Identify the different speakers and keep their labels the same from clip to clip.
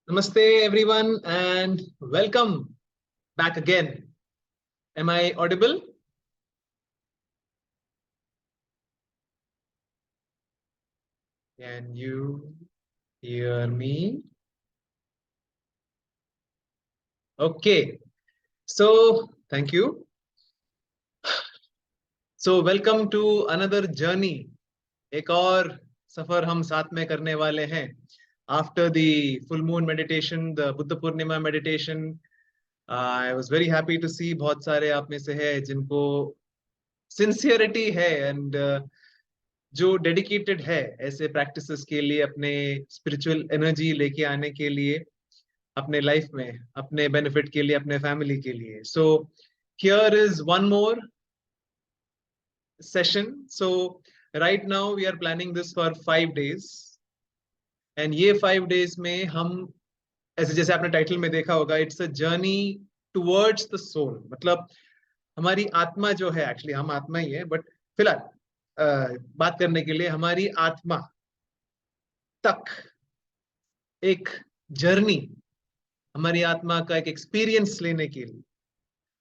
Speaker 1: Namaste, everyone, and welcome back again. Am I audible? Can you hear me? Okay, so thank you. So, welcome to another journey. एक और सफर हम साथ में करने वाले हैं. After the full moon meditation, the Buddha Purnima meditation, I was very happy to see बहुत सारे आप में से है जिनको सिंसियरिटी है एंड जो डेडिकेटेड है ऐसे प्रैक्टिसेस के लिए, अपने स्पिरिचुअल एनर्जी लेके आने के लिए अपने लाइफ में, अपने बेनिफिट के लिए, अपने फैमिली के लिए. So here is one more session. So right now we are planning this for 5 days and ये 5 days में हम, ऐसे जैसे आपने टाइटल में देखा होगा, it's a journey towards the soul. मतलब हमारी आत्मा जो है, एक्चुअली हम आत्मा ही है, बट फिलहाल बात करने के लिए हमारी आत्मा तक एक जर्नी, हमारी आत्मा का एक एक्सपीरियंस लेने के लिए,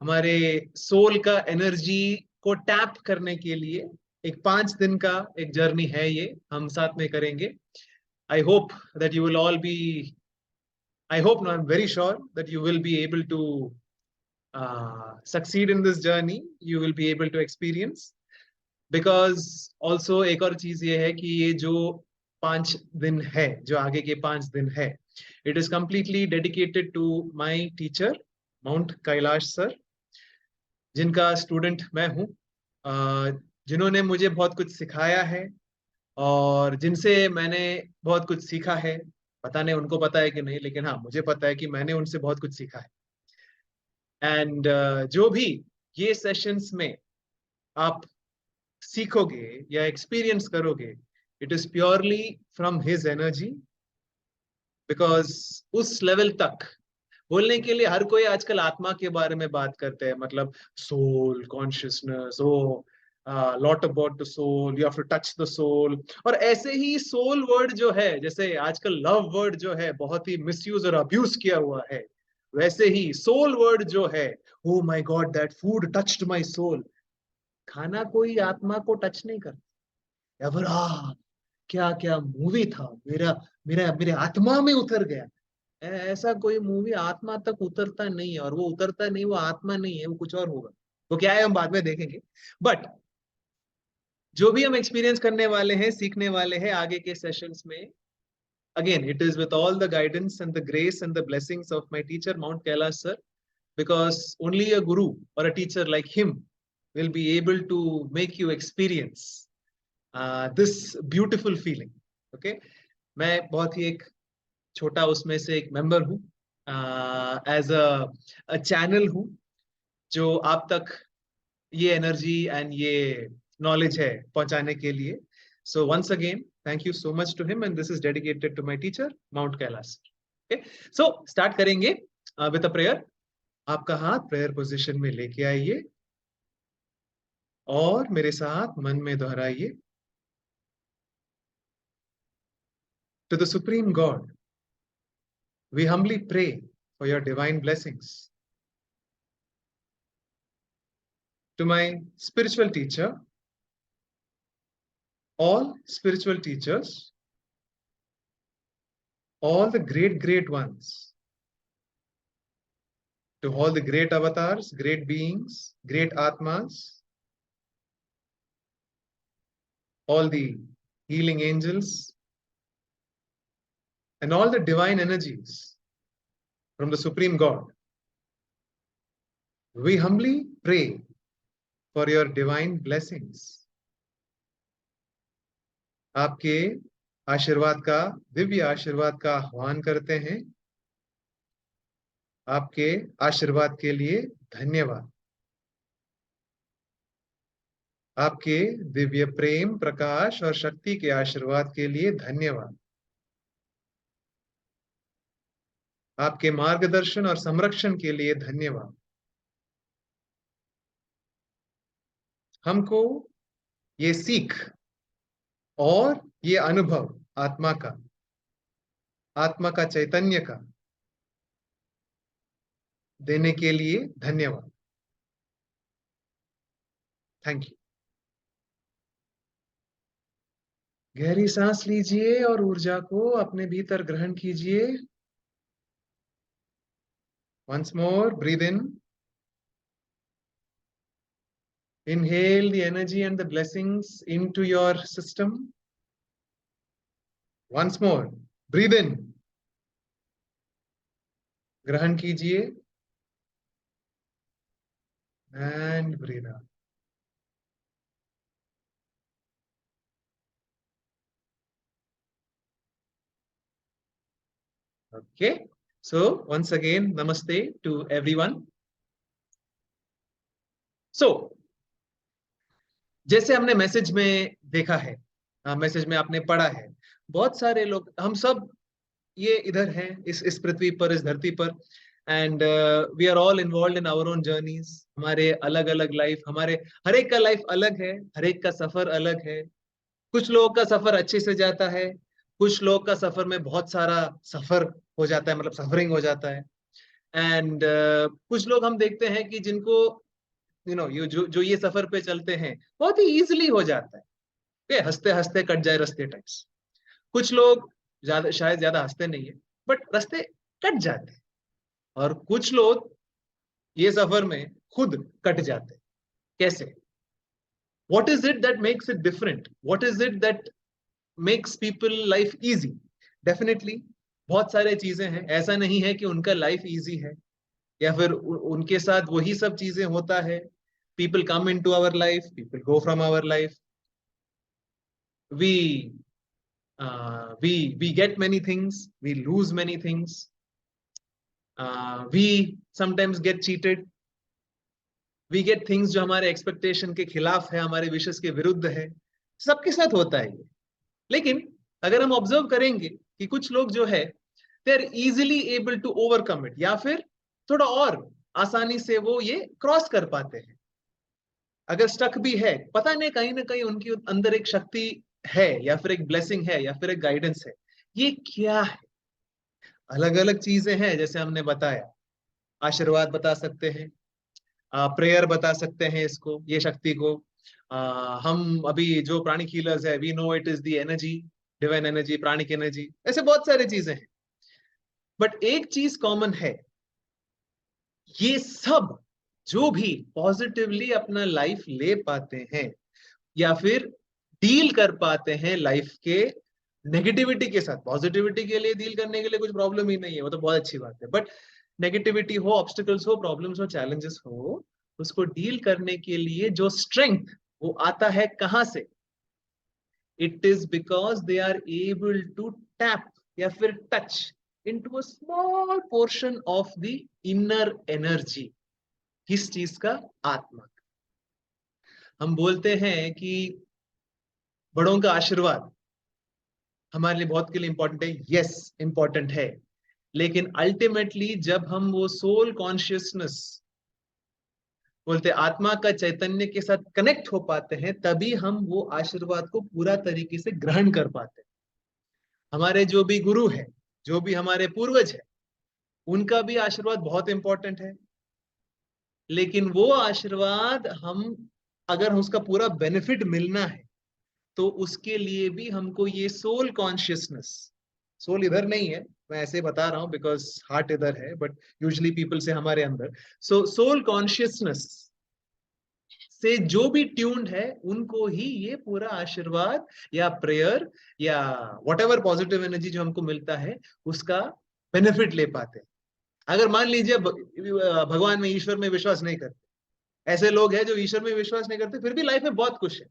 Speaker 1: हमारे सोल का एनर्जी को टैप करने के लिए एक 5 दिन का एक जर्नी है. ये हम साथ में करेंगे. I hope that you will all be, I hope no, I am very sure that you will be able to succeed in this journey. You will be able to experience, because also एक और चीज ये है कि ये जो 5 दिन है, जो आगे के 5 दिन है, it is completely dedicated to my teacher Mount Kailash sir, जिनका स्टूडेंट मैं हूँ, जिन्होंने मुझे बहुत कुछ सिखाया है और जिनसे मैंने बहुत कुछ सीखा है. पता नहीं उनको पता है कि नहीं, लेकिन हाँ, मुझे पता है कि मैंने उनसे बहुत कुछ सीखा है. एंड जो भी ये सेशंस में आप सीखोगे या एक्सपीरियंस करोगे, it is purely from his energy. Because उस लेवल तक बोलने के लिए हर कोई आजकल आत्मा के बारे में बात करते हैं, मतलब soul consciousness, oh lot about the soul, you have to touch the soul. और ऐसे ही सोल वर्ड जो है, जैसे आजकल लव वर्ड जो है बहुत ही मिसयूज और अब्यूज किया हुआ है, वैसे ही सोल वर्ड जो है, oh my God that food touched my soul. खाना कोई आत्मा को टच नहीं करता. एवर क्या क्या मूवी था, मेरा मेरा मेरे आत्मा में उतर गया। ऐसा कोई मूवी आत्मा तक उतरता नहीं है, और वो उतरता नहीं, वो आत्मा नहीं है, वो कुछ और होगा। वो क्या है हम बाद में देखेंगे। बट जो भी हम एक्सपीरियंस करने वाले हैं, सीखने वाले हैं आगे के सेशंस में, again it is with all the guidance and the grace and the blessings of my teacher Mount Kailash sir, because only a guru or a teacher like him will be able to make you experience this beautiful feeling. Okay, मैं बहुत ही एक छोटा उसमें से एक member हूँ, as a channel हूँ जो आप तक ये एनर्जी एंड ये नॉलेज है पहुंचाने के लिए. So once again thank you so much to him, and this is dedicated to my teacher Mount Kailash. Okay, so start करेंगे विद अ प्रेयर. आपका हाथ प्रेयर पोजीशन में लेके आइए और मेरे साथ मन में दोहराइए. To the supreme God we humbly pray for your divine blessings. To my spiritual teacher, all spiritual teachers, all the great ones, to all the great avatars, great beings, great atmas, all the healing angels, and all the divine energies from the Supreme God. We humbly pray for your divine blessings. आपके आशीर्वाद का, दिव्य आशीर्वाद का आह्वान करते हैं. आपके आशीर्वाद के लिए धन्यवाद. आपके दिव्य प्रेम, प्रकाश और शक्ति के आशीर्वाद के लिए धन्यवाद. आपके मार्गदर्शन और संरक्षण के लिए धन्यवाद. हमको ये सीख और ये अनुभव आत्मा का चैतन्य का देने के लिए धन्यवाद. Thank you. गहरी सांस लीजिए और ऊर्जा को अपने भीतर ग्रहण कीजिए. Once more breathe in. Inhale the energy and the blessings into your system. Once more, breathe in. ग्रहण कीजिए and breathe out. Okay, so once again, namaste to everyone. So, जैसे हमने मैसेज में देखा है, मैसेज में आपने पढ़ा है, बहुत सारे लोग, हम सब ये इधर हैं, इस पृथ्वी पर, इस धरती पर, and we are all involve in our own journeys. हमारे अलग अलग लाइफ, हमारे हर एक का लाइफ अलग है, हर एक का सफर अलग है. कुछ लोगों का सफर अच्छे से जाता है, कुछ लोगों का सफर में बहुत सारा सफर हो जाता है, मतलब सफरिंग हो जाता है. एंड कुछ लोग हम देखते हैं कि जिनको जो ये सफर पे चलते हैं, बहुत ही इजीली हो जाता है, हंसते हंसते कट जाए रास्ते टाइप्स. कुछ लोग शायद ज्यादा हंसते नहीं है, बट रास्ते कट जाते हैं. और कुछ लोग ये सफर में खुद कट जाते हैं. कैसे? What is it that makes it different? What is it that makes people life easy? Definitely बहुत सारे चीजें हैं. ऐसा नहीं है कि उनका लाइफ इजी है या फिर उनके साथ वही सब चीजें होता है. People come into our life, people go from our life. We we get many things, we lose many things. We sometimes get cheated. We get things जो हमारे एक्सपेक्टेशन के खिलाफ है, हमारे विशेष के विरुद्ध है. सबके साथ होता है ये. लेकिन अगर हम ऑब्जर्व करेंगे कि कुछ लोग जो है, they are easily able to overcome it, या फिर थोड़ा और आसानी से वो ये क्रॉस कर पाते हैं. अगर स्टक भी है, पता नहीं कहीं ना कहीं उनके अंदर एक शक्ति है, या फिर एक ब्लेसिंग है, या फिर एक गाइडेंस है. ये क्या है? अलग अलग चीजें हैं, जैसे हमने बताया. आशीर्वाद बता सकते हैं, प्रेयर बता सकते हैं इसको, ये शक्ति को. हम अभी जो प्राणिक हीलर्स है, we know it is the energy divine energy, pranic energy, ऐसे बहुत सारी चीजें हैं। बट एक चीज कॉमन है, ये सब जो भी पॉजिटिवली अपना लाइफ ले पाते हैं या फिर डील कर पाते हैं लाइफ के नेगेटिविटी के साथ, पॉजिटिविटी के लिए डील करने के लिए कुछ प्रॉब्लम ही नहीं है, वो तो बहुत अच्छी बात है, बट नेगेटिविटी हो, ऑब्स्टिकल्स हो, प्रॉब्लम्स हो, चैलेंजेस हो, उसको डील करने के लिए जो स्ट्रेंथ वो आता है कहां से? It is because they are able to tap या फिर touch into a small portion of the inner energy. किस चीज का? आत्मा। हम बोलते हैं कि बड़ों का आशीर्वाद हमारे लिए बहुत के लिए इंपॉर्टेंट है, यस इंपॉर्टेंट है, लेकिन अल्टीमेटली जब हम वो सोल कॉन्शियसनेस बोलते आत्मा का चैतन्य के साथ कनेक्ट हो पाते हैं, तभी हम वो आशीर्वाद को पूरा तरीके से ग्रहण कर पाते हैं। हमारे जो भी गुरु है, जो भी हमारे पूर्वज है, उनका भी आशीर्वाद बहुत इंपॉर्टेंट है, लेकिन वो आशीर्वाद हम अगर उसका पूरा बेनिफिट मिलना है तो उसके लिए भी हमको ये सोल कॉन्शियसनेस, सोल इधर नहीं है, मैं ऐसे बता रहा हूं बिकॉज हार्ट इधर है, बट यूजली पीपल से हमारे अंदर, सो सोल कॉन्शियसनेस से जो भी ट्यून्ड है उनको ही ये पूरा आशीर्वाद या प्रेयर या व्हाटएवर पॉजिटिव एनर्जी जो हमको मिलता है उसका बेनिफिट ले पाते हैं। अगर मान लीजिए भगवान में, ईश्वर में विश्वास नहीं करते, ऐसे लोग हैं जो ईश्वर में विश्वास नहीं करते फिर भी लाइफ में बहुत खुश है।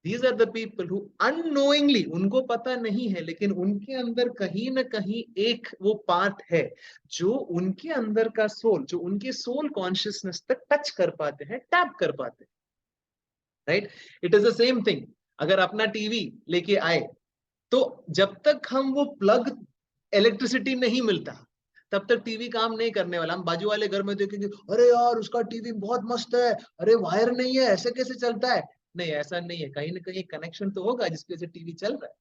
Speaker 1: These are the people who unknowingly, उनको पता नहीं है, लेकिन उनके अंदर कहीं ना कहीं एक वो पार्ट है जो उनके अंदर का सोल, जो उनके सोल कॉन्शियसनेस तक टच कर पाते हैं, टैप कर पाते हैं, right? It is the same thing. अगर अपना टीवी लेके आए तो जब तक हम वो प्लग, इलेक्ट्रिसिटी नहीं मिलता तब तक टीवी काम नहीं करने वाला। हम बाजू वाले घर में देखेंगे, अरे यार उसका टीवी बहुत मस्त है, अरे वायर नहीं है, ऐसे कैसे चलता है? नहीं, ऐसा नहीं है, कहीं ना कहीं कनेक्शन तो होगा जिसकी वजह से टीवी चल रहा है,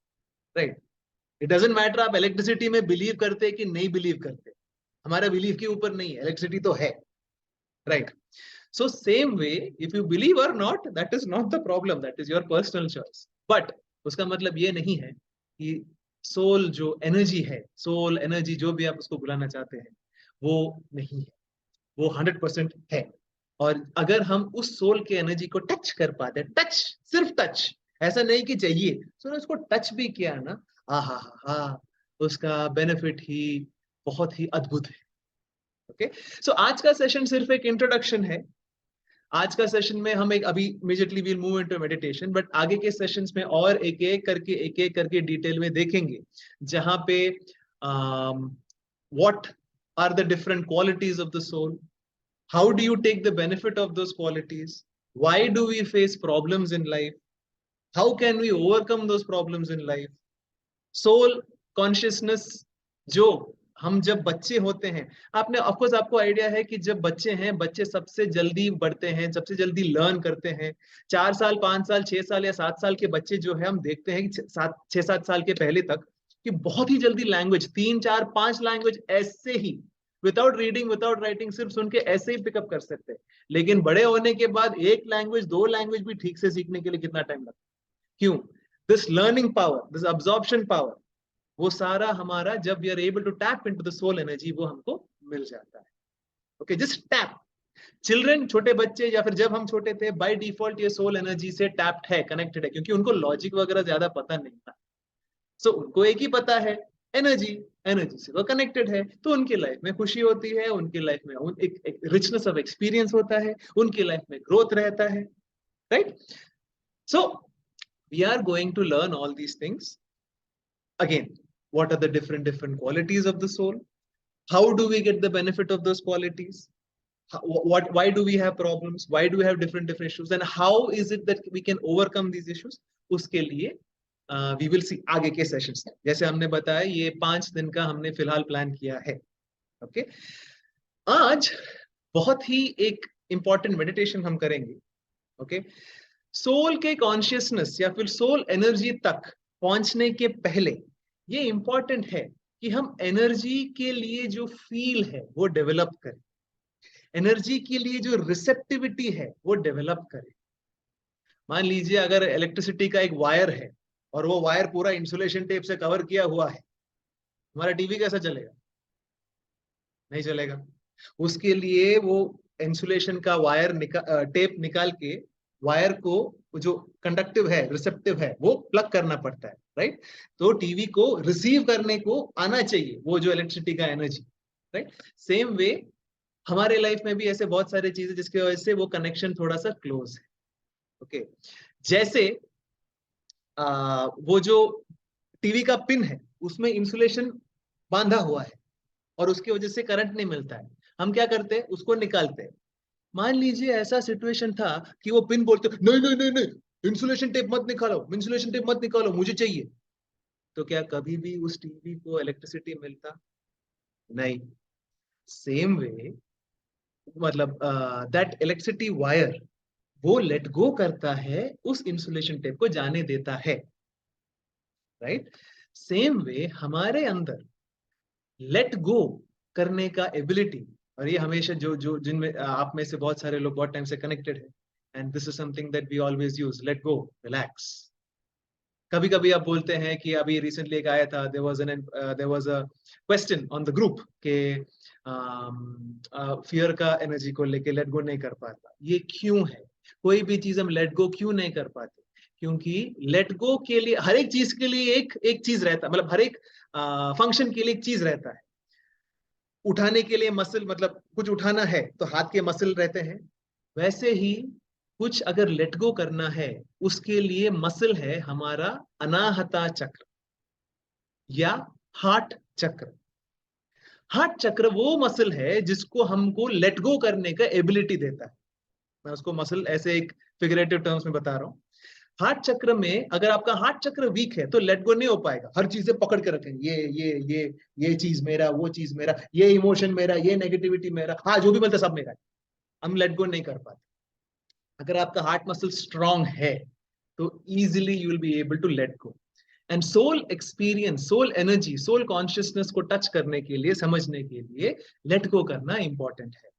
Speaker 1: राइट? इट डजंट मैटर आप इलेक्ट्रिसिटी में बिलीव करते कि नहीं बिलीव करते, हमारा बिलीव के ऊपर नहीं है, इलेक्ट्रिसिटी तो है, right? So same way, if you believe or not, that is not the problem, that is your personal choice. But उसका मतलब ये नहीं है कि सोल जो एनर्जी है, सोल एनर्जी जो भी आप उसको बुलाना चाहते हैं, वो नहीं है, वो 100% है। और अगर हम उस सोल के एनर्जी को टच कर पाते हैं, टच, सिर्फ टच, ऐसा नहीं कि चाहिए, तो उसको टच भी किया ना, हा, उसका बेनिफिट ही बहुत ही अद्भुत है। ओके, सो आज का सेशन सिर्फ एक इंट्रोडक्शन है। आज का सेशन में हम एक अभी immediately will move into meditation, but आगे के सेशंस में और एक एक करके डिटेल में देखेंगे, जहां पे what are the different qualities of the soul, how do you take the benefit of those qualities, why do we face problems in life, how can we overcome those problems in life, soul consciousness। जो हम जब बच्चे होते हैं, आपने of course आपको idea है कि जब बच्चे हैं, बच्चे सबसे जल्दी बढ़ते हैं, सबसे जल्दी लर्न करते हैं। 4 साल, 5 साल, 6 साल या 7 साल के बच्चे जो है, हम देखते हैं कि 6-7 साल के पहले तक कि बहुत ही जल्दी लैंग्वेज, 3-4-5 लैंग्वेज ऐसे ही, विदाउट रीडिंग, विदाउट राइटिंग, सिर्फ सुन के ऐसे ही पिकअप कर सकते हैं। लेकिन बड़े होने के बाद एक लैंग्वेज, 2 लैंग्वेज भी ठीक से सीखने के लिए कितना टाइम लगता है? क्यों? This learning power, this absorption power, वो सारा हमारा जब we are able to tap into the soul energy, वो हमको मिल जाता है। Okay, just tap. चिल्ड्रन, छोटे बच्चे, या फिर जब हम छोटे थे, बाय डिफॉल्ट ये सोल एनर्जी से टैप्ड है, कनेक्टेड है, क्योंकि उनको लॉजिक वगैरह ज्यादा पता नहीं था। सो उनको एक ही पता है, एनर्जी, एनर्जी से वो कनेक्टेड है, तो उनकी लाइफ में खुशी होती है, उनकी लाइफ में एक रिचनेस ऑफ एक्सपीरियंस होता है, उनकी लाइफ में ग्रोथ रहता है, right? So we are going to learn all these things again. What are the different qualities of the soul? How do we get the benefit of those qualities? Why do we have problems? Why do we have different issues? And how is it that we can overcome these issues? उसके लिए we will see आगे के sessions में। जैसे हमने बताया, ये 5 दिन का हमने फिलहाल प्लान किया है। ओके, आज बहुत ही एक इंपॉर्टेंट मेडिटेशन हम करेंगे। ओके, सोल के कॉन्शियसनेस या फिर सोल एनर्जी तक पहुंचने के पहले ये इंपॉर्टेंट है कि हम एनर्जी के लिए जो फील है वो डेवलप करें, एनर्जी के लिए जो रिसेप्टिविटी है वो डेवलप करें। मान लीजिए अगर इलेक्ट्रिसिटी का एक वायर है, और वो वायर पूरा इंसुलेशन टेप से कवर किया हुआ है, हमारा टीवी कैसा चलेगा? नहीं चलेगा। उसके लिए वो इंसुलेशन का वायर टेप निकाल के वायर को, जो कंडक्टिव है, रिसेप्टिव है, वो प्लग करना पड़ता है, राइट? तो टीवी को रिसीव करने को आना चाहिए वो जो इलेक्ट्रिसिटी का एनर्जी, राइट? सेम वे हमारे लाइफ में भी ऐसे बहुत सारी चीजें जिसकी वजह से वो कनेक्शन थोड़ा सा क्लोज है। ओके, जैसे वो जो टीवी का पिन है उसमें इंसुलेशन बांधा हुआ है और उसकी वजह से करंट नहीं मिलता है। हम क्या करते हैं, उसको निकालते हैं। मान लीजिए ऐसा सिचुएशन था कि वो पिन बोलते नहीं नहीं नहीं नहीं, इंसुलेशन टेप मत निकालो, इंसुलेशन टेप मत निकालो, मुझे चाहिए। तो क्या कभी भी उस टीवी को इलेक्ट्रिसिटी मिलता? नहीं। सेम वे मतलब दैट इलेक्ट्रिसिटी वायर वो लेट गो करता है, उस इंसुलेशन टेप को जाने देता है, राइट? सेम वे हमारे अंदर लेट गो करने का एबिलिटी, और ये हमेशा जो जो जिनमें आप में से बहुत सारे लोग बहुत टाइम से कनेक्टेड है, and this is something that we always use, let go, relax. कभी कभी आप बोलते हैं कि अभी रिसेंटली एक आया था, there was a question on the group के फियर का एनर्जी को लेके लेट गो नहीं कर पाता, ये क्यों है? कोई भी चीज हम लेट गो क्यों नहीं कर पाते? क्योंकि लेट गो के लिए, हर एक चीज के लिए एक एक चीज रहता है, मतलब हर एक फंक्शन के लिए एक चीज रहता है। उठाने के लिए मसल, मतलब कुछ उठाना है तो हाथ के मसल रहते हैं, वैसे ही कुछ अगर लेट गो करना है उसके लिए मसल है हमारा अनाहता चक्र या हार्ट चक्र। हार्ट चक्र वो मसल है जिसको हमको लेट गो करने का एबिलिटी देता है। मैं उसको मसल ऐसे एक फिगरेटिव टर्म्स में बता रहा हूँ। हार्ट चक्र में अगर आपका हार्ट चक्र वीक है तो लेट गो नहीं हो पाएगा, हर चीज से पकड़ के रखेंगे, ये चीज मेरा, वो चीज मेरा, ये इमोशन मेरा, ये नेगेटिविटी मेरा, हाँ जो भी मिलता है सब मेरा है, हम लेट गो नहीं कर पाते। अगर आपका हार्ट मसल स्ट्रांग है तो easily you will be able to let go. And soul experience, soul energy, soul consciousness को टच करने के लिए, समझने के लिए लेट गो करना इंपॉर्टेंट है।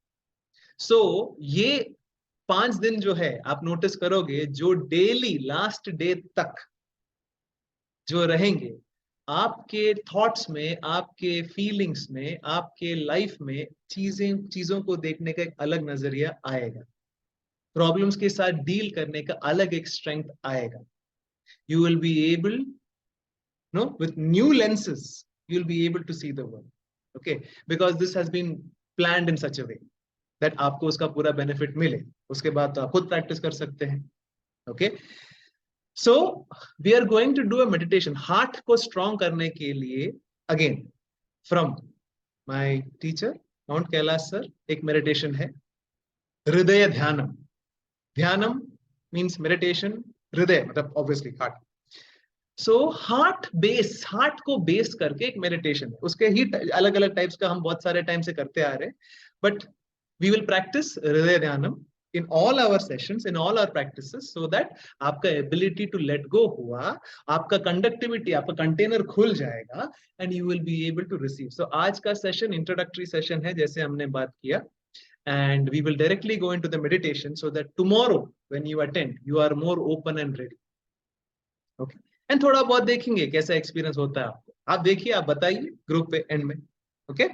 Speaker 1: सो ये 5 दिन जो है आप नोटिस करोगे, जो डेली लास्ट डे तक जो रहेंगे, आपके थॉट्स में, आपके फीलिंग्स में, आपके लाइफ में चीजों को देखने का एक अलग नजरिया आएगा, प्रॉब्लम्स के साथ डील करने का अलग एक स्ट्रेंथ आएगा। You will be able, no, with new lenses you will be able to see the world, okay, because this has been planned in such a way that आपको उसका पूरा बेनिफिट मिले। उसके बाद तो आप खुद प्रैक्टिस कर सकते हैं, okay. So we are going to do a meditation heart को स्ट्रॉन्ग करने के लिए, again from my teacher Mount Kailash sir. एक मेडिटेशन है, हृदय ध्यानम। ध्यानम मीन्स मेडिटेशन, हृदय मतलब obviously heart. So heart base, heart को बेस करके एक मेडिटेशन है, उसके ही अलग अलग टाइप्स का हम बहुत सारे टाइम से करते आ रहे हैं, बट वी विल प्रैक्टिस हृदय ध्यानम in all our sessions, in all our practices, so that आपका ability to let go हुआ, आपका conductivity, आपका कंटेनर खुल जाएगा, and you will be able to receive. So आज का सेशन इंट्रोडक्टरी सेशन है, जैसे हमने बात किया, and we will directly go into the meditation so that tomorrow when you attend you are more open and ready, okay? And थोड़ा बहुत देखेंगे कैसा एक्सपीरियंस होता है आपको, आप देखिए, आप बताइए ग्रुप पे एंड में, ओके?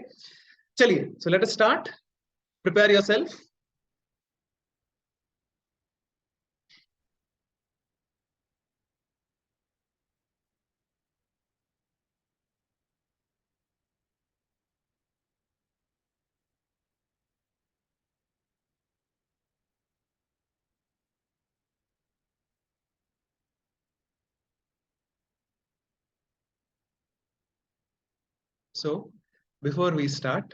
Speaker 1: चलिए, so let us start. Prepare yourself. So before we start,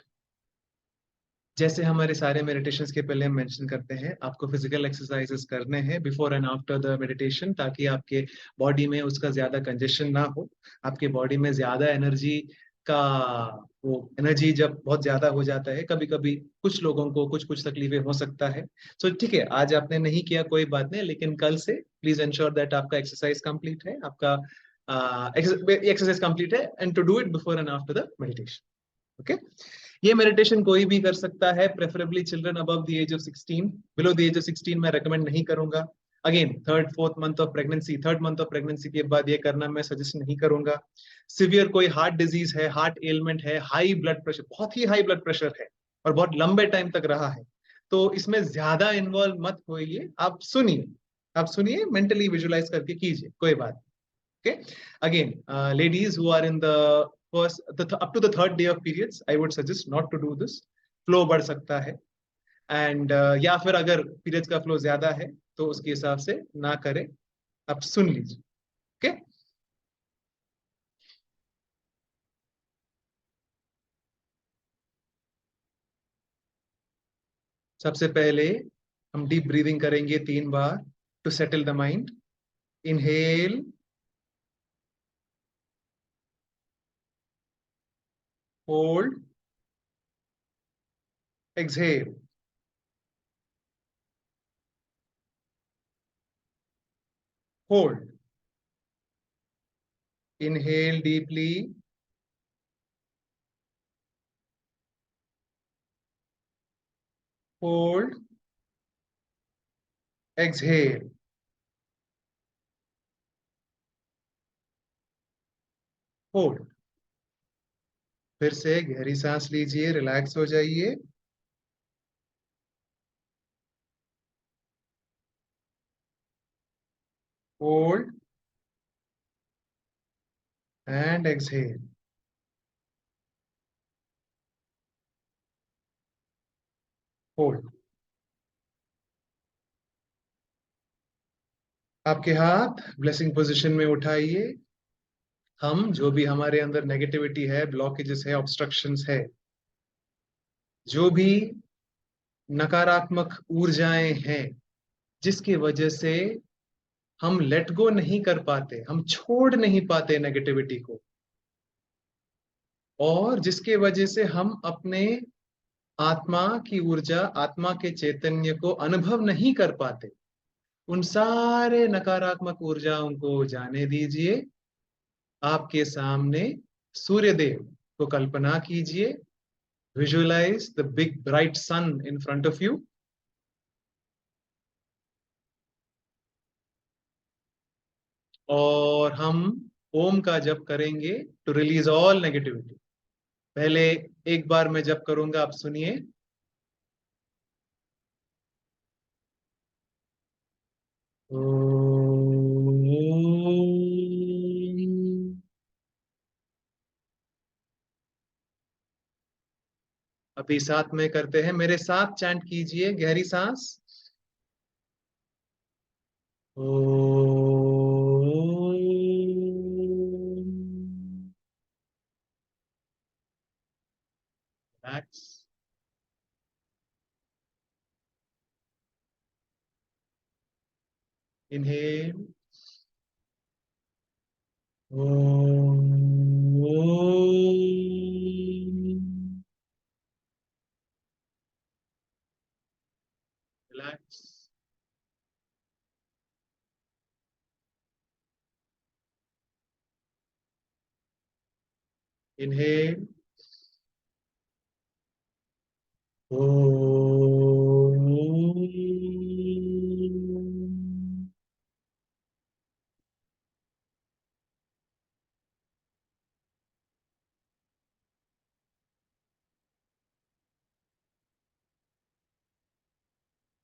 Speaker 1: जैसे हमारे सारे मेडिटेशंस के पहले हम मेंशन करते हैं, आपको फिजिकल एक्सरसाइजेस करने हैं before and after the meditation, ताकि आपके बॉडी में उसका ज्यादा कंजेशन ना हो, आपके बॉडी में ज्यादा एनर्जी का, वो एनर्जी जब बहुत ज्यादा हो जाता है, कभी कभी कुछ लोगों को कुछ कुछ तकलीफें हो सकता है। सो ठीक है, आज आपने नहीं किया कोई बात नहीं, लेकिन कल से प्लीज इंश्योर दैट आपका एक्सरसाइज कंप्लीट है, आपका एक्सरसाइज कंप्लीट है, and to do it before and after the meditation, okay? ये मेडिटेशन कोई भी कर सकता है, preferably children above the age of 16। Below the age of 16 मैं रेकमेंड नहीं करूंगा। Again third month of pregnancy के बाद ये करना मैं सजेस्ट नहीं करूंगा। सिवियर कोई हार्ट डिजीज है, हार्ट एलिमेंट है, हाई ब्लड प्रेशर, बहुत ही हाई ब्लड प्रेशर है और बहुत लंबे टाइम तक रहा है, तो इसमें ज्यादा इन्वॉल्व मत होइए। आप सुनिए, मेंटली विजुलाइज करके कीजिए, कोई बात। Okay. Again, ladies who are in the first up to the third day of periods, I would suggest not to do this. Flow बढ़ सकता है, एंड या फिर अगर पीरियड्स का फ्लो ज्यादा है तो उसके हिसाब से ना करें। आप सुन लीजिए। ओके। सबसे पहले हम डीप ब्रीदिंग करेंगे 3 बार to settle the mind. Inhale, hold, exhale. Hold, inhale deeply, hold, exhale. Hold. फिर से गहरी सांस लीजिए, रिलैक्स हो जाइए। Hold and exhale. होल्ड। आपके हाथ ब्लेसिंग पोजीशन में उठाइए। हम जो भी हमारे अंदर नेगेटिविटी है, ब्लॉकेजेस है, ऑब्स्ट्रक्शंस है, जो भी नकारात्मक ऊर्जाएं हैं, जिसकी वजह से हम लेट गो नहीं कर पाते, हम छोड़ नहीं पाते नेगेटिविटी को, और जिसके वजह से हम अपने आत्मा की ऊर्जा, आत्मा के चैतन्य को अनुभव नहीं कर पाते, उन सारे नकारात्मक ऊर्जाओं को जाने दीजिए। आपके सामने सूर्यदेव को कल्पना कीजिए। Visualise the big bright sun in front of you. और हम ओम का जप करेंगे टू रिलीज ऑल नेगेटिविटी। पहले एक बार मैं जप करूंगा, आप सुनिए। ओम। अभी साथ में करते हैं, मेरे साथ चैंट कीजिए, गहरी सांस। Om. Relax. Inhale. Relax. Inhale.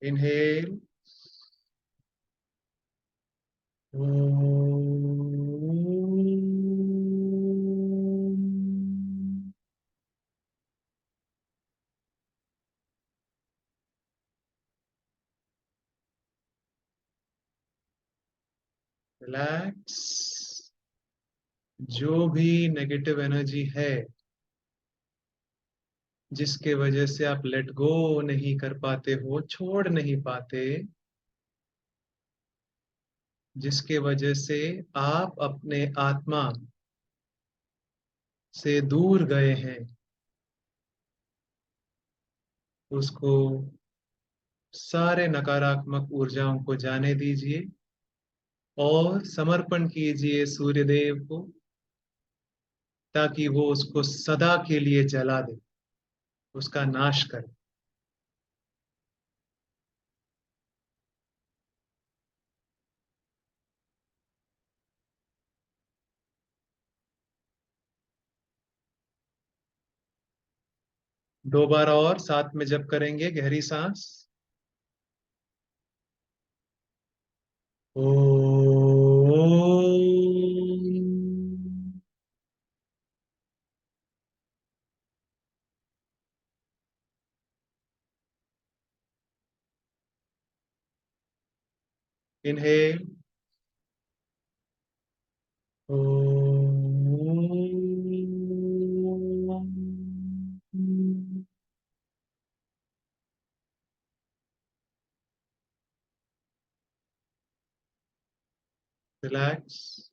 Speaker 1: Inhale. Relax. जो भी नेगेटिव एनर्जी है, जिसके वजह से आप लेट गो नहीं कर पाते हो, छोड़ नहीं पाते, जिसके वजह से आप अपने आत्मा से दूर गए हैं, उसको, सारे नकारात्मक ऊर्जाओं को जाने दीजिए और समर्पण कीजिए सूर्यदेव को, ताकि वो उसको सदा के लिए जला दे, उसका नाश करे। 2 बार और साथ में जप करेंगे, गहरी सांस। ओम। Inhale. Relax.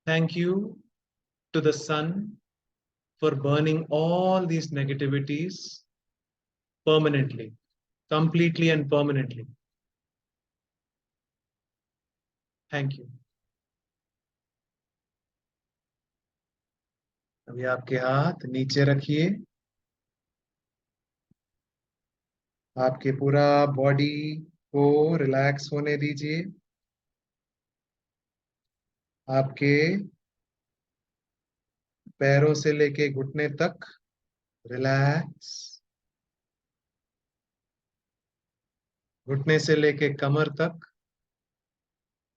Speaker 1: Thank you to the sun for burning all these negativities permanently, completely and permanently. Thank you. अभी आपके हाथ नीचे रखिए। आपके पूरा बॉडी को रिलैक्स होने दीजिए। आपके पैरों से लेके घुटने तक रिलैक्स। घुटने से लेके कमर तक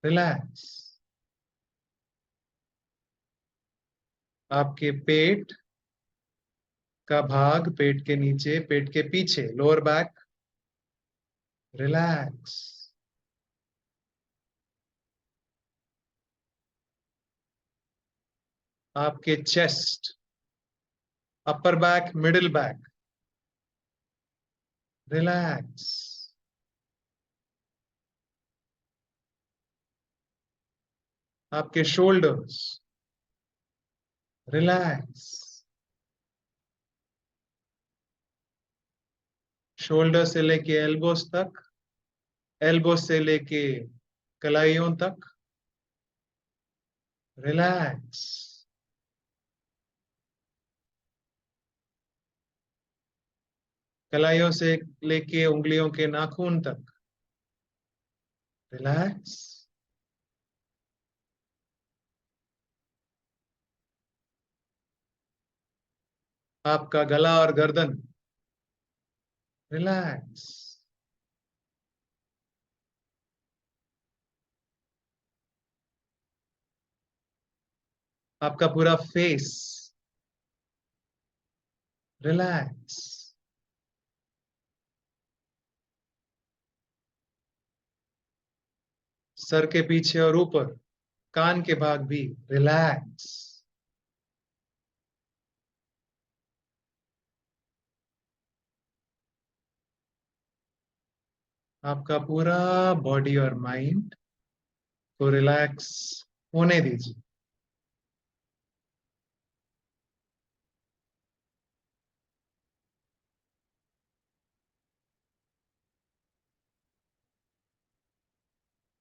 Speaker 1: रिलैक्स। आपके पेट का भाग, पेट के नीचे, पेट के पीछे, लोअर बैक रिलैक्स। आपके chest, upper back, middle back relax. आपके शोल्डर्स रिलैक्स। शोल्डर से लेके एल्बोस तक, एल्बो से लेके कलाइयों तक रिलैक्स। कलाइयों से लेके उंगलियों के नाखून तक रिलैक्स। आपका गला और गर्दन रिलैक्स। आपका पूरा फेस रिलैक्स। सर के पीछे और ऊपर कान के भाग भी रिलैक्स। आपका पूरा बॉडी और माइंड को रिलैक्स होने दीजिए।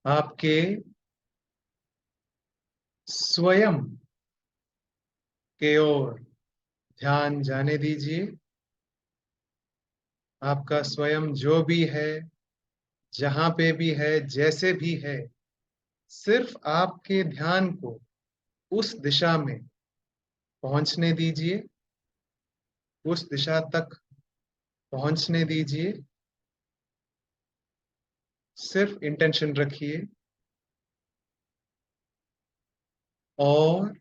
Speaker 1: आपके स्वयं के ओर ध्यान जाने दीजिए। आपका स्वयं जो भी है, जहां पे भी है, जैसे भी है, सिर्फ आपके ध्यान को उस दिशा में पहुंचने दीजिए, उस दिशा तक पहुंचने दीजिए। सिर्फ इंटेंशन रखिए और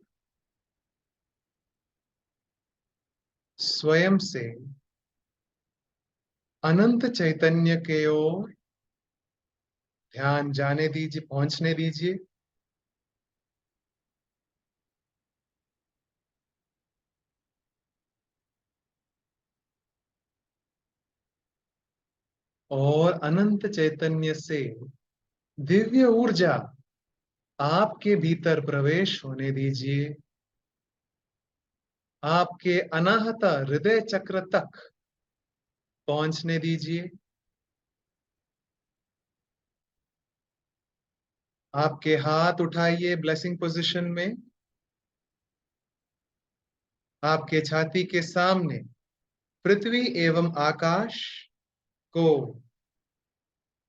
Speaker 1: स्वयं से अनंत चैतन्य के ओर ध्यान जाने दीजिए, पहुंचने दीजिए। और अनंत चैतन्य से दिव्य ऊर्जा आपके भीतर प्रवेश होने दीजिए। आपके अनाहत हृदय चक्र तक पहुंचने दीजिए। आपके हाथ उठाइए ब्लेसिंग पोजीशन में। आपके छाती के सामने पृथ्वी एवं आकाश को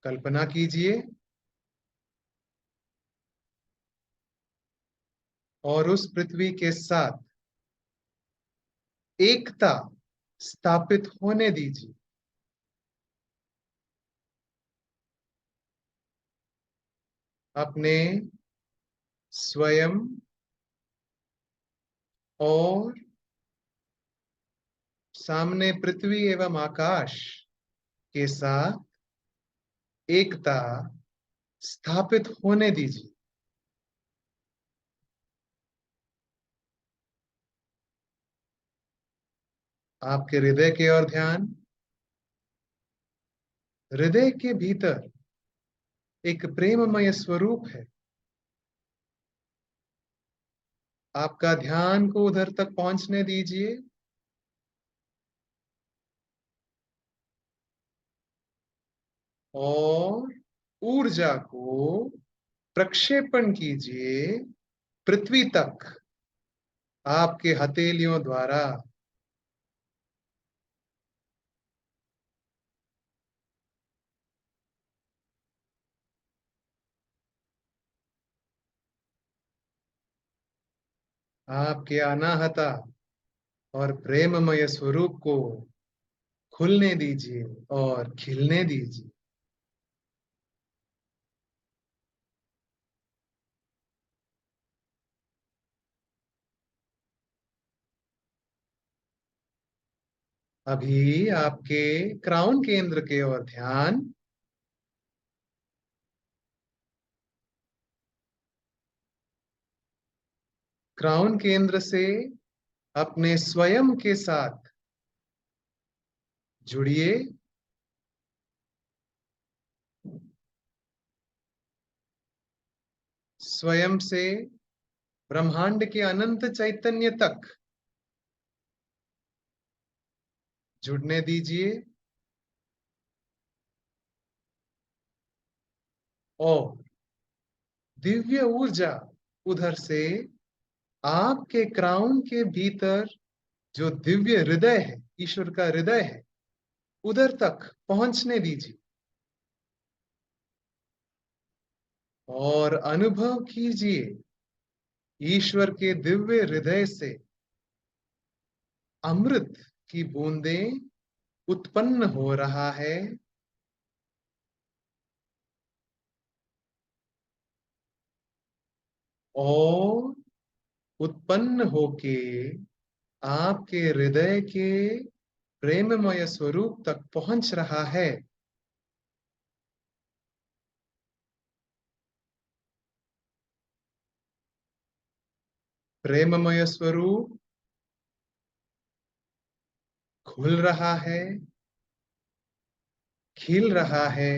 Speaker 1: कल्पना कीजिए और उस पृथ्वी के साथ एकता स्थापित होने दीजिए। अपने स्वयं और सामने पृथ्वी एवं आकाश के साथ एकता स्थापित होने दीजिए। आपके हृदय की ओर ध्यान। हृदय के भीतर एक प्रेममय स्वरूप है। आपका ध्यान को उधर तक पहुंचने दीजिए और ऊर्जा को प्रक्षेपण कीजिए पृथ्वी तक आपके हथेलियों द्वारा। आपके अनाहता और प्रेममय स्वरूप को खुलने दीजिए और खिलने दीजिए। अभी आपके क्राउन केंद्र के ओर ध्यान। क्राउन केंद्र से अपने स्वयं के साथ जुड़िए। स्वयं से ब्रह्मांड के अनंत चैतन्य तक जुड़ने दीजिए और दिव्य ऊर्जा उधर से आपके क्राउन के भीतर जो दिव्य हृदय है, ईश्वर का हृदय है, उधर तक पहुंचने दीजिए और अनुभव कीजिए ईश्वर के दिव्य हृदय से अमृत की बूंदें उत्पन्न हो रहा है और उत्पन्न होके आपके हृदय के प्रेममय स्वरूप तक पहुंच रहा है। प्रेममय स्वरूप खुल रहा है, खिल रहा है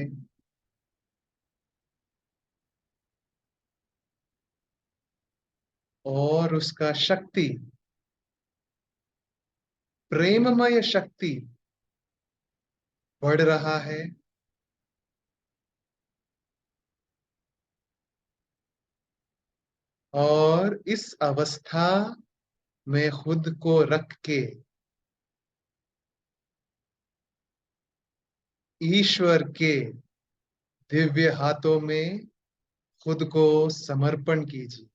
Speaker 1: और उसका शक्ति, प्रेममय शक्ति बढ़ रहा है और इस अवस्था में खुद को रख के ईश्वर के दिव्य हाथों में खुद को समर्पण कीजिए।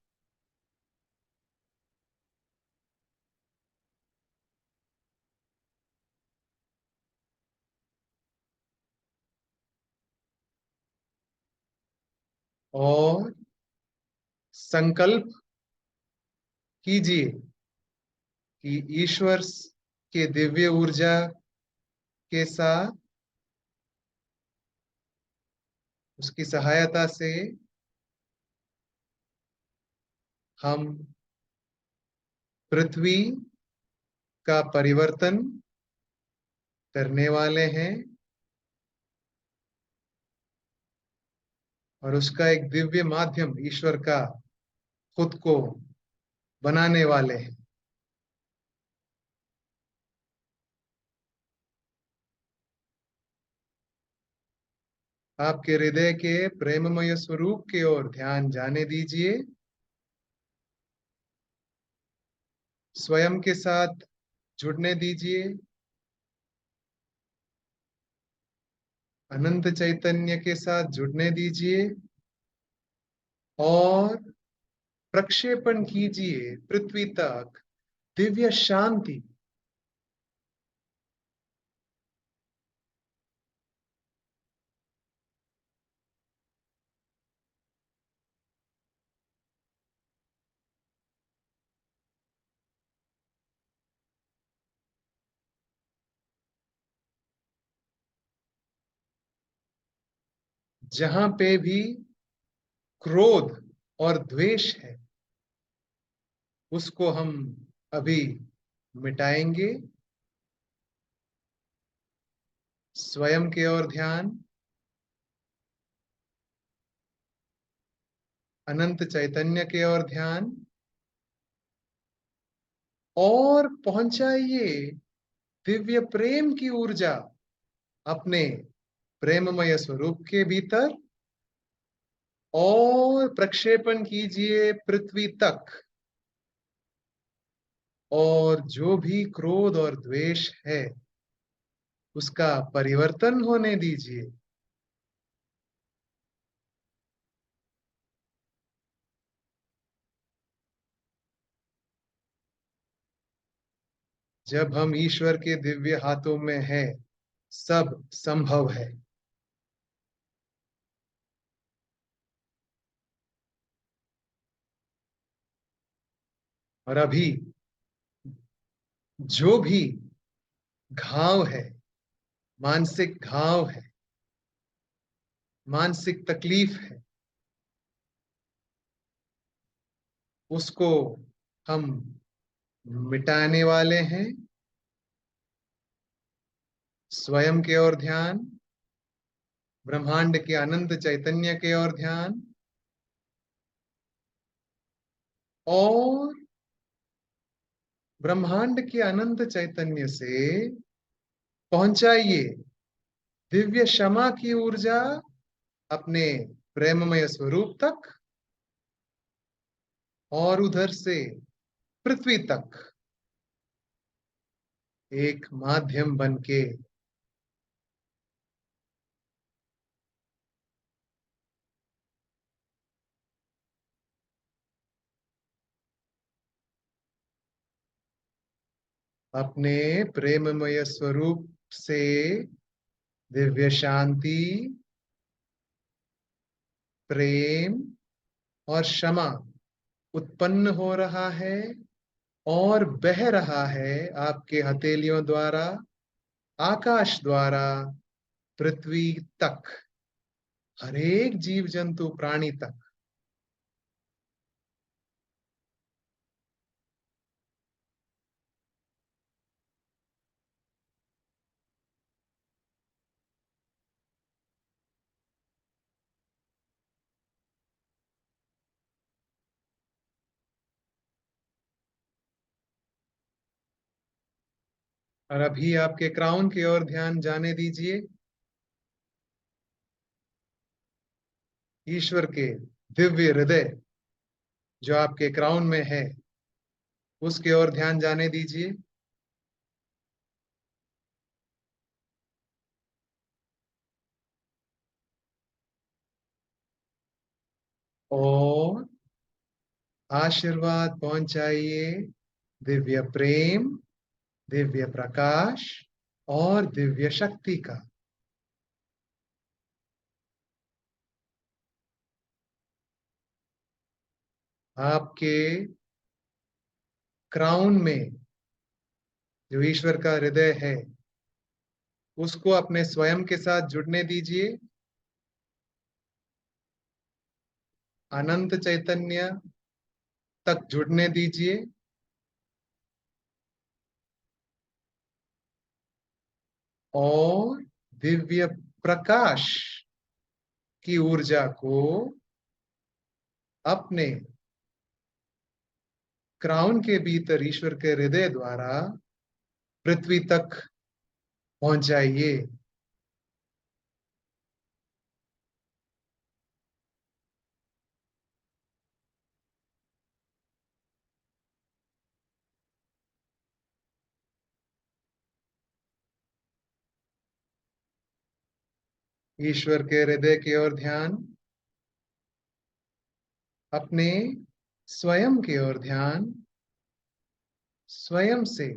Speaker 1: और संकल्प कीजिए कि ईश्वर के दिव्य ऊर्जा के साथ, उसकी सहायता से हम पृथ्वी का परिवर्तन करने वाले हैं और उसका एक दिव्य माध्यम ईश्वर का खुद को बनाने वाले हैं। आपके हृदय के प्रेममय स्वरूप की ओर ध्यान जाने दीजिए। स्वयं के साथ जुड़ने दीजिए अनंत चैतन्य के साथ जुड़ने दीजिए और प्रक्षेपण कीजिए पृथ्वी तक दिव्य शांति। जहां पे भी क्रोध और द्वेष है उसको हम अभी मिटाएंगे। स्वयं के ओर ध्यान, अनंत चैतन्य के ओर ध्यान, और पहुंचाइए दिव्य प्रेम की ऊर्जा अपने प्रेममय स्वरूप के भीतर और प्रक्षेपण कीजिए पृथ्वी तक। और जो भी क्रोध और द्वेष है उसका परिवर्तन होने दीजिए। जब हम ईश्वर के दिव्य हाथों में है सब संभव है। और अभी जो भी घाव है, मानसिक घाव है, मानसिक तकलीफ है, उसको हम मिटाने वाले हैं। स्वयं के ओर ध्यान, ब्रह्मांड के अनंत चैतन्य के ओर ध्यान, और ब्रह्मांड के अनंत चैतन्य से पहुंचाइए दिव्य क्षमा की ऊर्जा अपने प्रेममय स्वरूप तक, और उधर से पृथ्वी तक एक माध्यम बनके अपने प्रेममय स्वरूप से दिव्य शांति, प्रेम और क्षमा उत्पन्न हो रहा है और बह रहा है आपके हथेलियों द्वारा, आकाश द्वारा, पृथ्वी तक, हर एक जीव जंतु प्राणी तक। और अभी आपके क्राउन की ओर ध्यान जाने दीजिए। ईश्वर के दिव्य हृदय जो आपके क्राउन में है उसके ओर ध्यान जाने दीजिए। और आशीर्वाद पहुंचाइए दिव्य प्रेम, दिव्य प्रकाश और दिव्य शक्ति का। आपके क्राउन में जो ईश्वर का हृदय है उसको अपने स्वयं के साथ जुड़ने दीजिए। अनंत चैतन्य तक जुड़ने दीजिए और दिव्य प्रकाश की ऊर्जा को अपने क्राउन के भीतर ईश्वर के हृदय द्वारा पृथ्वी तक पहुंचाइए। ईश्वर के हृदय की ओर ध्यान, अपने स्वयं की ओर ध्यान, स्वयं से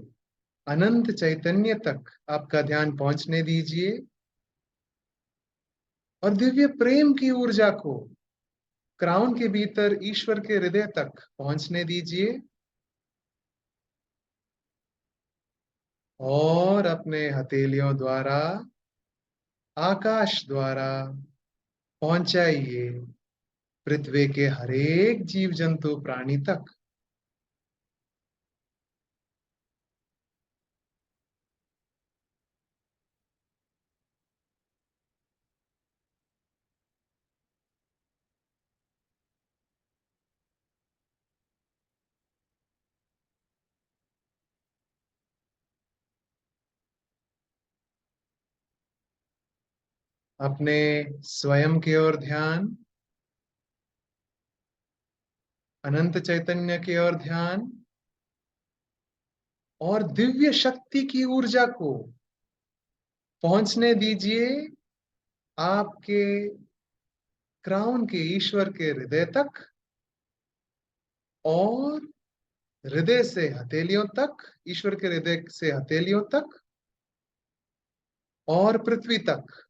Speaker 1: अनंत चैतन्य तक आपका ध्यान पहुंचने दीजिए और दिव्य प्रेम की ऊर्जा को क्राउन के भीतर ईश्वर के हृदय तक पहुंचने दीजिए और अपने हथेलियों द्वारा, आकाश द्वारा पहुंचाइए पृथ्वी के हरेक जीव जंतु प्राणी तक। अपने स्वयं की ओर ध्यान, अनंत चैतन्य की ओर ध्यान और दिव्य शक्ति की ऊर्जा को पहुंचने दीजिए आपके क्राउन के ईश्वर के हृदय तक और हृदय से हथेलियों तक, ईश्वर के हृदय से हथेलियों तक और पृथ्वी तक।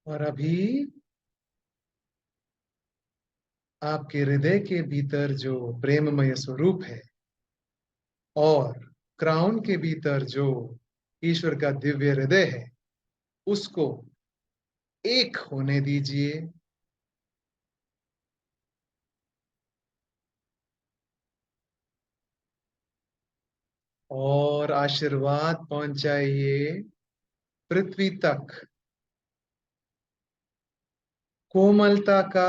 Speaker 1: और अभी आपके हृदय के भीतर जो प्रेममय स्वरूप है और क्राउन के भीतर जो ईश्वर का दिव्य हृदय है, उसको एक होने दीजिए और आशीर्वाद पहुंचाइए पृथ्वी तक कोमलता का,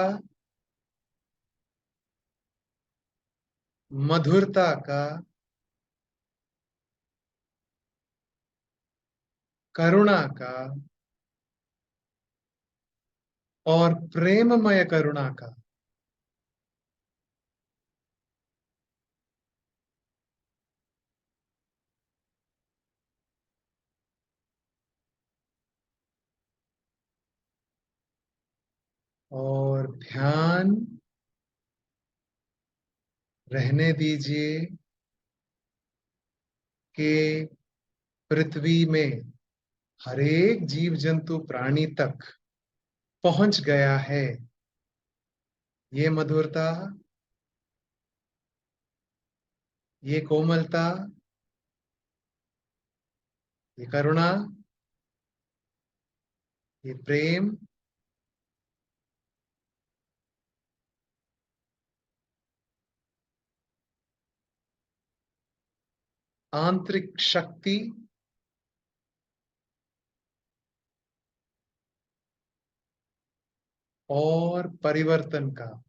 Speaker 1: मधुरता का, करुणा का और प्रेममय करुणा का। और ध्यान रहने दीजिए कि पृथ्वी में हरेक जीव जंतु प्राणी तक पहुंच गया है ये मधुरता, ये कोमलता, ये करुणा, ये प्रेम, आंतरिक शक्ति और परिवर्तन का।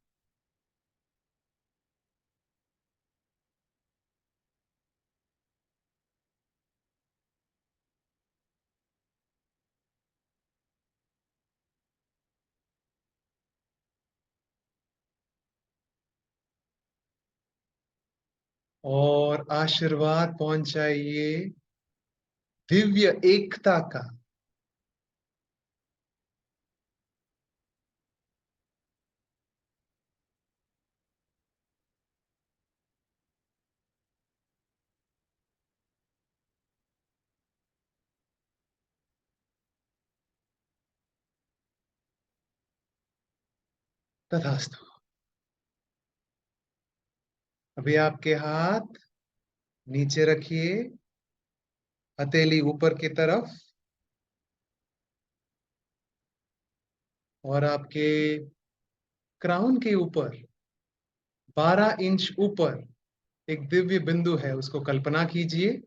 Speaker 1: और आशीर्वाद पहुंचाइए दिव्य एकता का। तथास्तु। अभी आपके हाथ नीचे रखिए, हथेली ऊपर की तरफ और आपके क्राउन के ऊपर 12 इंच ऊपर एक दिव्य बिंदु है, उसको कल्पना कीजिए।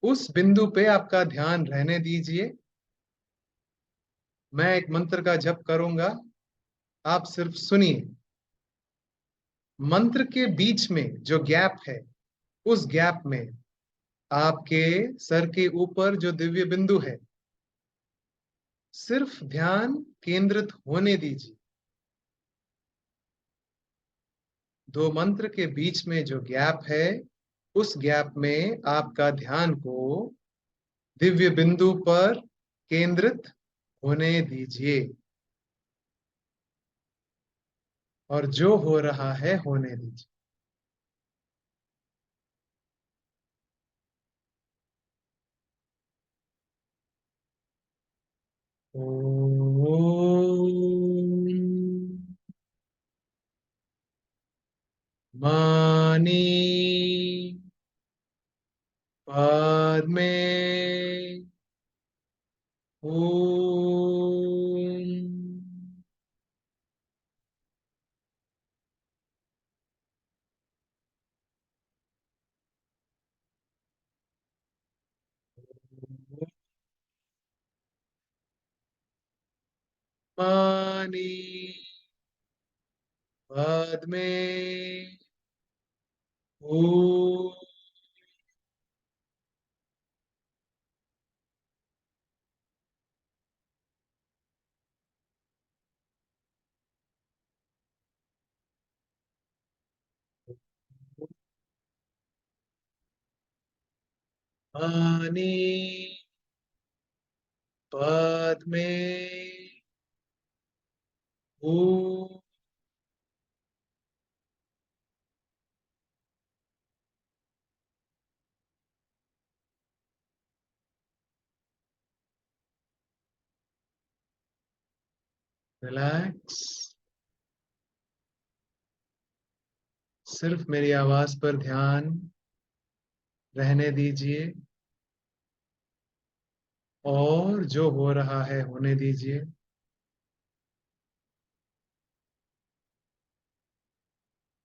Speaker 1: उस बिंदु पे आपका ध्यान रहने दीजिए। मैं एक मंत्र का जप करूंगा, आप सिर्फ सुनिए। मंत्र के बीच में जो गैप है, उस गैप में आपके सर के ऊपर जो दिव्य बिंदु है, सिर्फ ध्यान केंद्रित होने दीजिए। दो मंत्र के बीच में जो गैप है, उस गैप में आपका ध्यान को दिव्य बिंदु पर केंद्रित होने दीजिए, और जो हो रहा है होने दीजिए। ओम मानी पाद्मे ओम। मानी पाद्मे ओम। मानी पाद्मे ओम। रिलैक्स। सिर्फ मेरी आवाज पर ध्यान रहने दीजिए, और जो हो रहा है होने दीजिए।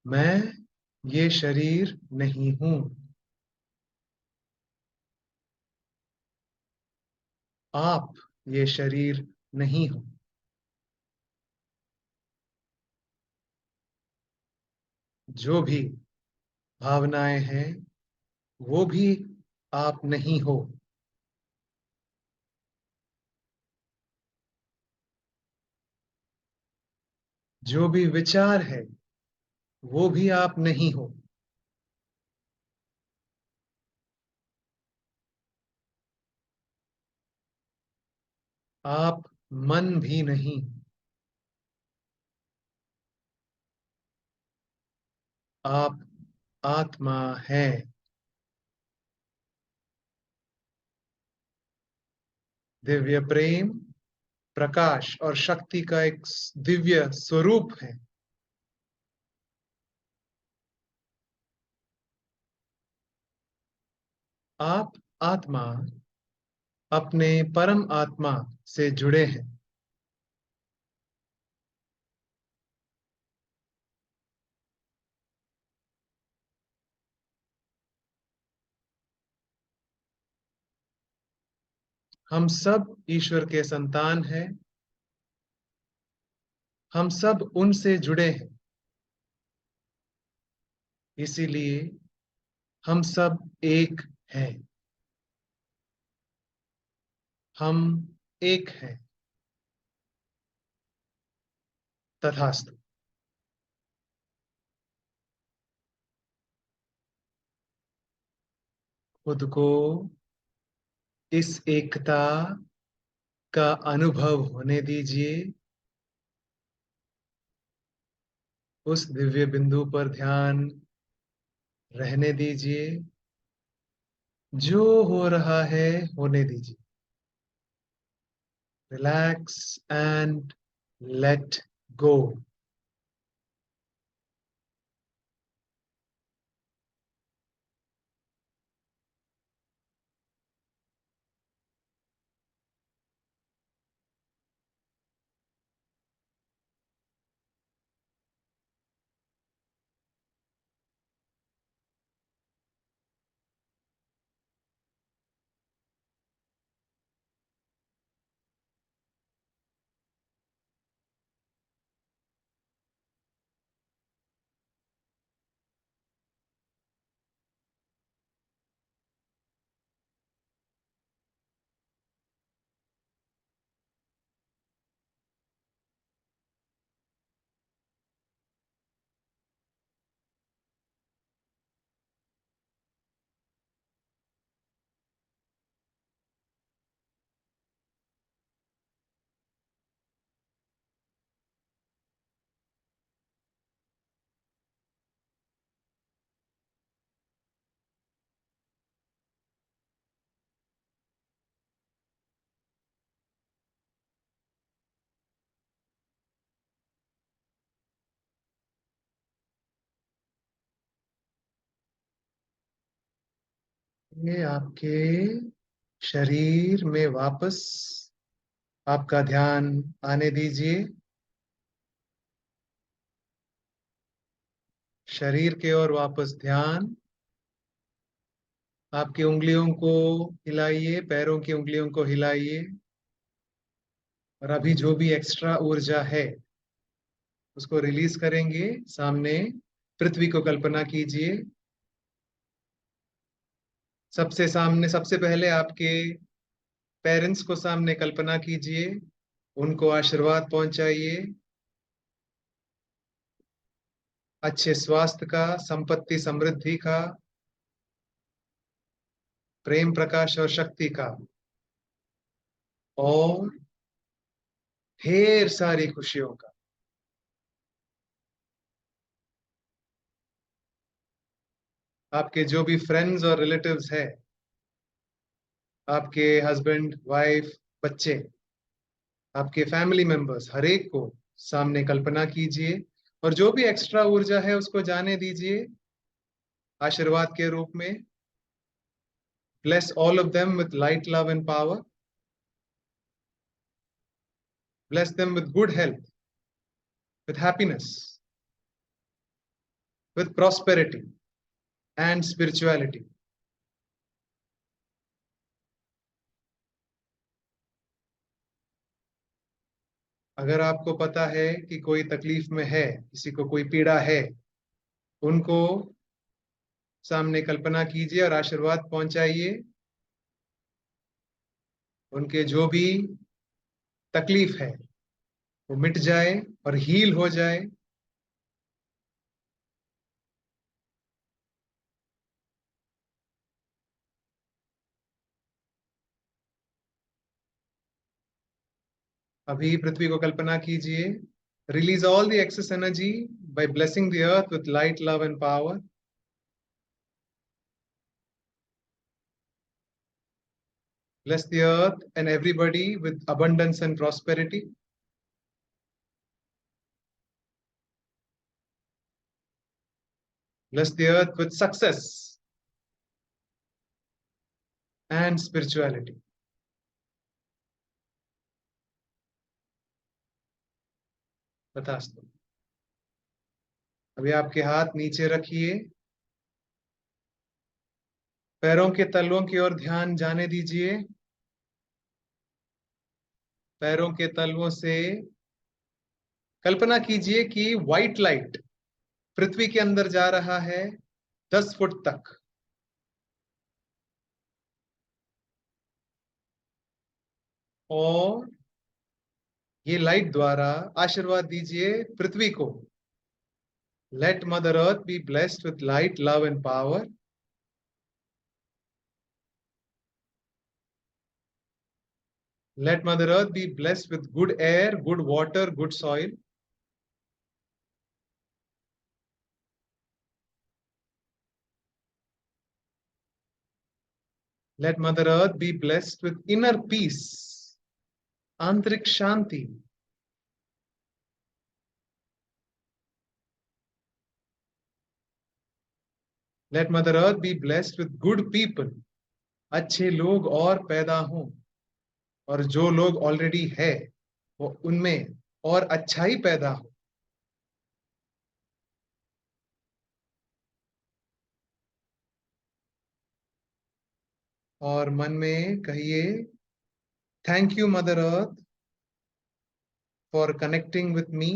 Speaker 1: मैं ये शरीर नहीं हूं। आप ये शरीर नहीं हो। जो भी भावनाएं हैं, वो भी आप नहीं हो। जो भी विचार है, वो भी आप नहीं हो। आप मन भी नहीं। आप आत्मा है। दिव्य प्रेम, प्रकाश और शक्ति का एक दिव्य स्वरूप है। आप आत्मा अपने परम आत्मा से जुड़े हैं। हम सब ईश्वर के संतान हैं। हम सब उनसे जुड़े हैं। इसीलिए हम सब एक हैं। हम एक हैं। तथास्तु। खुद को इस एकता का अनुभव होने दीजिए। उस दिव्य बिंदु पर ध्यान रहने दीजिए। जो हो रहा है होने दीजिए। Relax and let go. ये आपके शरीर में वापस आपका ध्यान आने दीजिए। शरीर के ओर वापस ध्यान। आपकी उंगलियों को हिलाइए, पैरों की उंगलियों को हिलाइए। और अभी जो भी एक्स्ट्रा ऊर्जा है उसको रिलीज करेंगे। सामने पृथ्वी को कल्पना कीजिए। सबसे सामने, सबसे पहले आपके पेरेंट्स को सामने कल्पना कीजिए। उनको आशीर्वाद पहुंचाइए, अच्छे स्वास्थ्य का, संपत्ति समृद्धि का, प्रेम प्रकाश और शक्ति का, और ढेर सारी खुशियों का। आपके जो भी फ्रेंड्स और रिलेटिव्स हैं, आपके हस्बैंड, वाइफ, बच्चे, आपके फैमिली मेंबर्स, हर एक को सामने कल्पना कीजिए। और जो भी एक्स्ट्रा ऊर्जा है उसको जाने दीजिए आशीर्वाद के रूप में। Bless all of them with light, love, and power. Bless them with good health, with happiness, with prosperity and spirituality. अगर आपको पता है कि कोई तकलीफ में है, किसी को कोई पीड़ा है, उनको सामने कल्पना कीजिए और आशीर्वाद पहुंचाइए। उनके जो भी तकलीफ है वो मिट जाए और हील हो जाए। अभी पृथ्वी को कल्पना कीजिए। Release all the excess energy by blessing the earth with light, love, and power. Bless the earth and everybody with abundance and prosperity. Bless the earth with success and spirituality. तथास्तु। अभी आपके हाथ नीचे रखिए। पैरों के तलवों की ओर ध्यान जाने दीजिए। पैरों के तलवों से कल्पना कीजिए कि व्हाइट लाइट पृथ्वी के अंदर जा रहा है 10 फुट तक। और ये लाइट द्वारा आशीर्वाद दीजिए पृथ्वी को। Let Mother Earth be blessed with light, love, and power. Let Mother Earth be blessed with good air, good water, good soil. Let Mother Earth be blessed with inner peace, Antrik Shanti. Let Mother Earth be blessed with good people. अच्छे लोग और पैदा हों, और जो लोग already है वो उनमें और अच्छा ही पैदा हो। और मन में कहिए, thank you mother earth for connecting with me.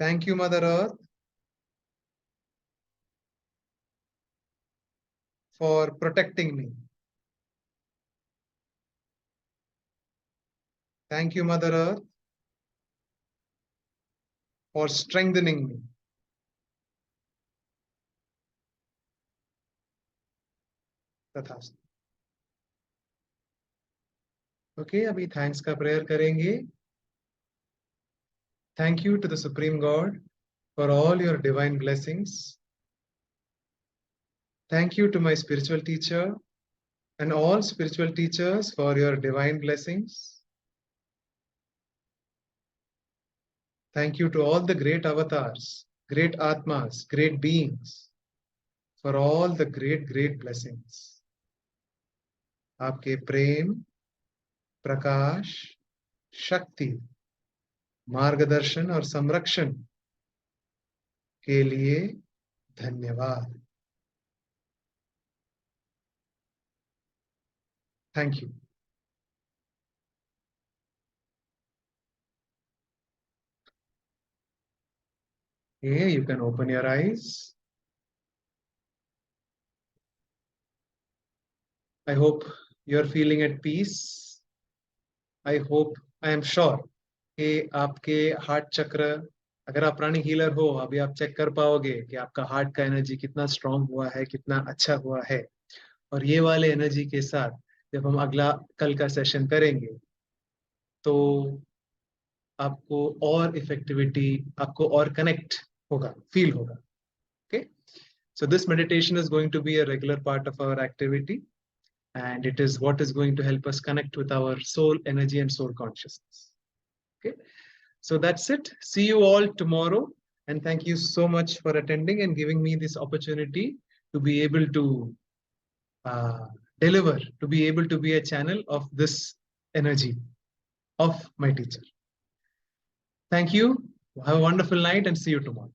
Speaker 1: Thank you mother earth for protecting me. Thank you mother earth for strengthening me. तथास्तु। ओके, अभी थैंक्स का प्रेयर करेंगे। Thank you to the Supreme God for all your divine blessings. Thank you to my spiritual teacher and all spiritual teachers for your divine blessings. Thank you to all the great avatars, great atmas, great beings for all the great blessings. आपके प्रेम, प्रकाश, शक्ति, मार्गदर्शन और संरक्षण के लिए धन्यवाद. Thank you. Okay, you can open your eyes. I hope you're feeling at peace. I hope, I am sure कि आपके हार्ट चक्र, अगर आप प्राणी हीलर हो, अभी आप चेक कर पाओगे कि आपका हार्ट का एनर्जी कितना स्ट्रांग हुआ है, कितना अच्छा हुआ है. और ये वाले एनर्जी के साथ जब हम अगला कल का सेशन करेंगे तो आपको और इफेक्टिविटी, आपको और कनेक्ट होगा, फील होगा. Okay, so this meditation is going to be a regular part of our activity, and it is what is going to help us connect with our soul energy and soul consciousness. Okay, so that's it. See you all tomorrow, and thank you so much for attending and giving me this opportunity to be able to deliver, to be able to be a channel of this energy of my teacher. Thank you. Have a wonderful night and see you tomorrow.